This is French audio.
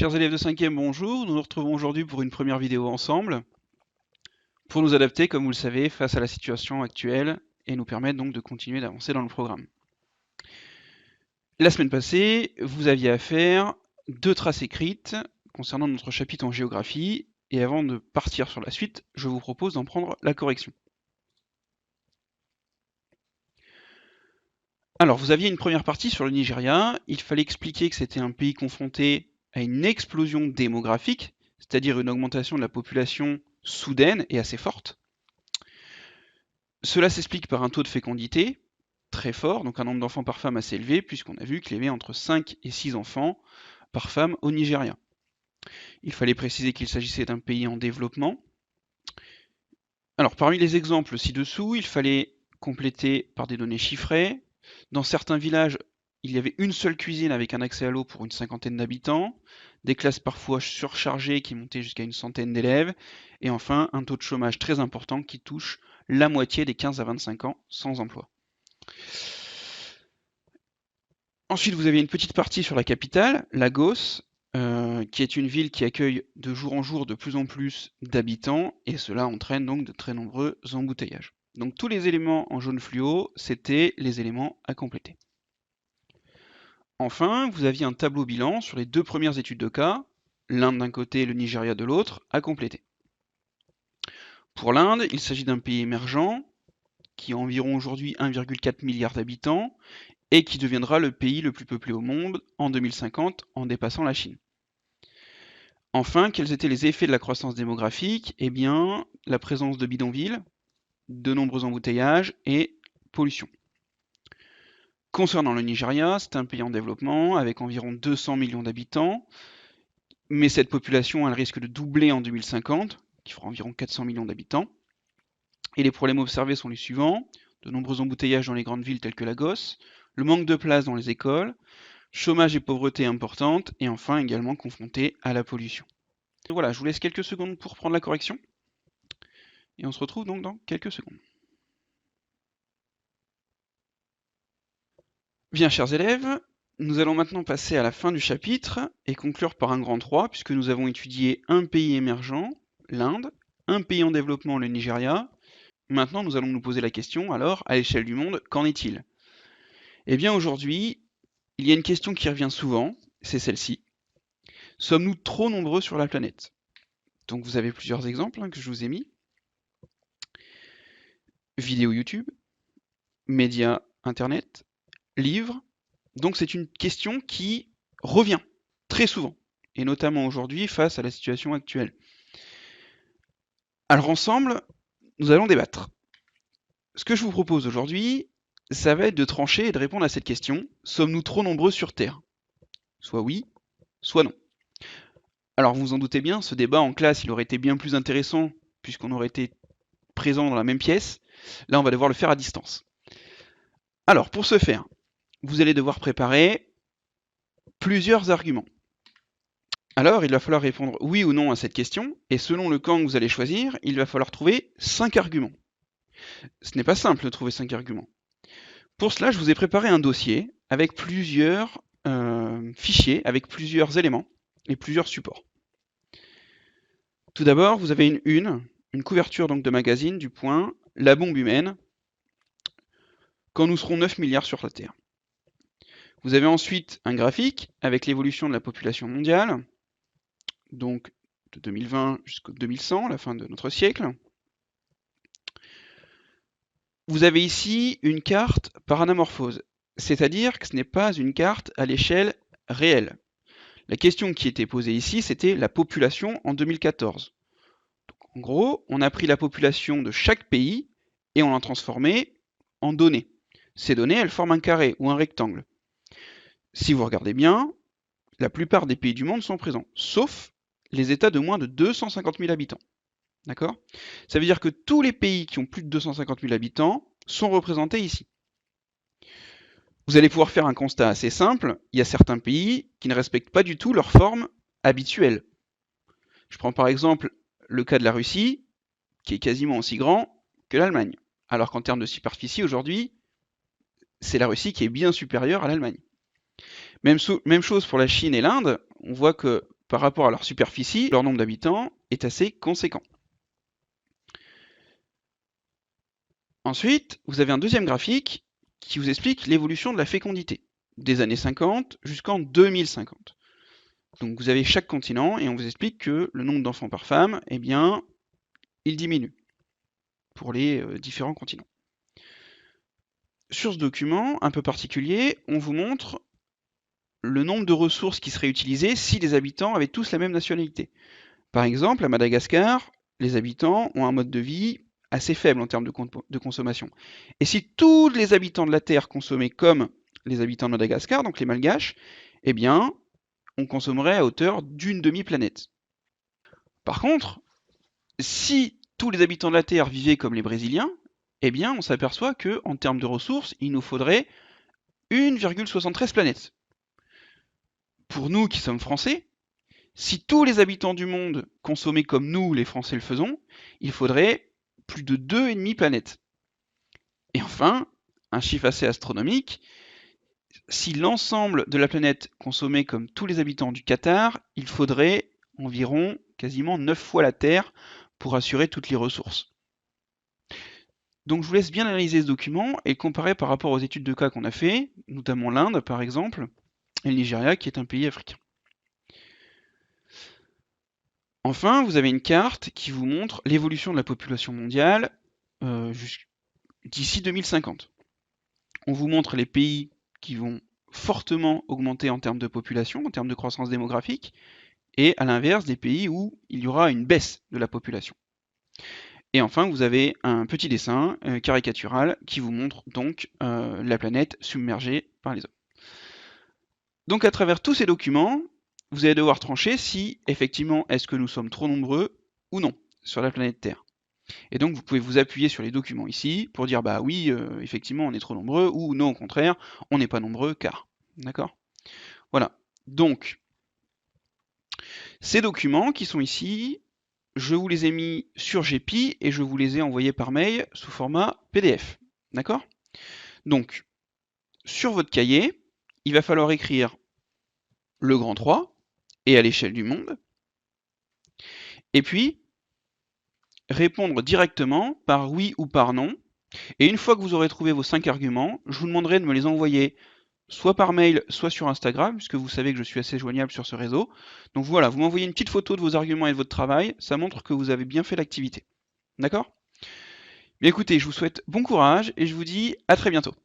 Chers élèves de 5e, bonjour. Nous nous retrouvons aujourd'hui pour une première vidéo ensemble pour nous adapter, comme vous le savez, face à la situation actuelle et nous permettre donc de continuer d'avancer dans le programme. La semaine passée, vous aviez à faire 2 traces écrites concernant notre chapitre en géographie et avant de partir sur la suite, je vous propose d'en prendre la correction. Alors, vous aviez une première partie sur le Nigeria. Il fallait expliquer que c'était un pays confronté à une explosion démographique, c'est-à-dire une augmentation de la population soudaine et assez forte. Cela s'explique par un taux de fécondité très fort, donc un nombre d'enfants par femme assez élevé, puisqu'on a vu qu'il y avait entre 5 et 6 enfants par femme au Nigeria. Il fallait préciser qu'il s'agissait d'un pays en développement. Alors, parmi les exemples ci-dessous, il fallait compléter par des données chiffrées. Dans certains villages, il y avait une seule cuisine avec un accès à l'eau pour une cinquantaine d'habitants, des classes parfois surchargées qui montaient jusqu'à une centaine d'élèves, et enfin un taux de chômage très important qui touche la moitié des 15 à 25 ans sans emploi. Ensuite, vous avez une petite partie sur la capitale, Lagos, qui est une ville qui accueille de jour en jour de plus en plus d'habitants, et cela entraîne donc de très nombreux embouteillages. Donc tous les éléments en jaune fluo, c'était les éléments à compléter. Enfin, vous aviez un tableau bilan sur les 2 premières études de cas, l'Inde d'un côté et le Nigeria de l'autre, à compléter. Pour l'Inde, il s'agit d'un pays émergent, qui a environ aujourd'hui 1,4 milliard d'habitants, et qui deviendra le pays le plus peuplé au monde en 2050 en dépassant la Chine. Enfin, quels étaient les effets de la croissance démographique? Eh bien, la présence de bidonvilles, de nombreux embouteillages et pollution. Concernant le Nigeria, c'est un pays en développement avec environ 200 millions d'habitants, mais cette population elle risque de doubler en 2050, qui fera environ 400 millions d'habitants. Et les problèmes observés sont les suivants: de nombreux embouteillages dans les grandes villes telles que Lagos, le manque de place dans les écoles, chômage et pauvreté importante, et enfin également confronté à la pollution. Voilà, je vous laisse quelques secondes pour prendre la correction, et on se retrouve donc dans quelques secondes. Bien, chers élèves, nous allons maintenant passer à la fin du chapitre et conclure par un grand 3, puisque nous avons étudié un pays émergent, l'Inde, un pays en développement, le Nigeria. Maintenant, nous allons nous poser la question, alors, à l'échelle du monde, qu'en est-il? Eh bien, aujourd'hui, il y a une question qui revient souvent, c'est celle-ci. Sommes-nous trop nombreux sur la planète? Donc vous avez plusieurs exemples que je vous ai mis. Vidéos YouTube, médias Internet, livres. Donc c'est une question qui revient très souvent, et notamment aujourd'hui face à la situation actuelle. Alors ensemble, nous allons débattre. Ce que je vous propose aujourd'hui, ça va être de trancher et de répondre à cette question. Sommes-nous trop nombreux sur Terre? Soit oui, soit non. Alors vous vous en doutez bien, ce débat en classe, il aurait été bien plus intéressant puisqu'on aurait été présent dans la même pièce. Là, on va devoir le faire à distance. Alors, pour ce faire, vous allez devoir préparer plusieurs arguments. Alors, il va falloir répondre oui ou non à cette question, et selon le camp que vous allez choisir, il va falloir trouver 5 arguments. Ce n'est pas simple de trouver 5 arguments. Pour cela, je vous ai préparé un dossier avec plusieurs fichiers, avec plusieurs éléments et plusieurs supports. Tout d'abord, vous avez une couverture donc de magazine du point « La bombe humaine, quand nous serons 9 milliards sur la Terre ». Vous avez ensuite un graphique avec l'évolution de la population mondiale, donc de 2020 jusqu'au 2100, la fin de notre siècle. Vous avez ici une carte par anamorphose, c'est-à-dire que ce n'est pas une carte à l'échelle réelle. La question qui était posée ici, c'était la population en 2014. Donc, en gros, on a pris la population de chaque pays et on l'a transformée en données. Ces données, elles forment un carré ou un rectangle. Si vous regardez bien, la plupart des pays du monde sont présents, sauf les États de moins de 250 000 habitants. D'accord? Ça veut dire que tous les pays qui ont plus de 250 000 habitants sont représentés ici. Vous allez pouvoir faire un constat assez simple. Il y a certains pays qui ne respectent pas du tout leur forme habituelle. Je prends par exemple le cas de la Russie, qui est quasiment aussi grand que l'Allemagne. Alors qu'en termes de superficie, aujourd'hui, c'est la Russie qui est bien supérieure à l'Allemagne. Même chose pour la Chine et l'Inde. On voit que par rapport à leur superficie, leur nombre d'habitants est assez conséquent. Ensuite, vous avez un deuxième graphique qui vous explique l'évolution de la fécondité, des années 50 jusqu'en 2050. Donc vous avez chaque continent et on vous explique que le nombre d'enfants par femme, eh bien, il diminue pour les différents continents. Sur ce document un peu particulier, on vous montre le nombre de ressources qui seraient utilisées si les habitants avaient tous la même nationalité. Par exemple, à Madagascar, les habitants ont un mode de vie assez faible en termes de consommation. Et si tous les habitants de la Terre consommaient comme les habitants de Madagascar, donc les Malgaches, eh bien, on consommerait à hauteur d'une demi-planète. Par contre, si tous les habitants de la Terre vivaient comme les Brésiliens, eh bien, on s'aperçoit que, en termes de ressources, il nous faudrait 1,73 planètes. Pour nous qui sommes français, si tous les habitants du monde consommaient comme nous, les Français, le faisons, il faudrait plus de 2,5 planètes. Et enfin, un chiffre assez astronomique, si l'ensemble de la planète consommait comme tous les habitants du Qatar, il faudrait environ quasiment 9 fois la Terre pour assurer toutes les ressources. Donc je vous laisse bien analyser ce document et le comparer par rapport aux études de cas qu'on a fait, notamment l'Inde par exemple, et le Nigeria qui est un pays africain. Enfin, vous avez une carte qui vous montre l'évolution de la population mondiale d'ici 2050. On vous montre les pays qui vont fortement augmenter en termes de population, en termes de croissance démographique, et à l'inverse des pays où il y aura une baisse de la population. Et enfin, vous avez un petit dessin caricatural qui vous montre donc la planète submergée par les hommes. Donc à travers tous ces documents, vous allez devoir trancher si effectivement est-ce que nous sommes trop nombreux ou non sur la planète Terre. Et donc vous pouvez vous appuyer sur les documents ici pour dire bah oui, effectivement on est trop nombreux, ou non au contraire, on n'est pas nombreux car. D'accord? Voilà. Donc, ces documents qui sont ici, je vous les ai mis sur GPI et je vous les ai envoyés par mail sous format PDF. D'accord? Donc, sur votre cahier, il va falloir écrire le grand 3 et à l'échelle du monde. Et puis, répondre directement par oui ou par non. Et une fois que vous aurez trouvé vos 5 arguments, je vous demanderai de me les envoyer soit par mail, soit sur Instagram, puisque vous savez que je suis assez joignable sur ce réseau. Donc voilà, vous m'envoyez une petite photo de vos arguments et de votre travail, ça montre que vous avez bien fait l'activité. D'accord? Bien écoutez, je vous souhaite bon courage et je vous dis à très bientôt.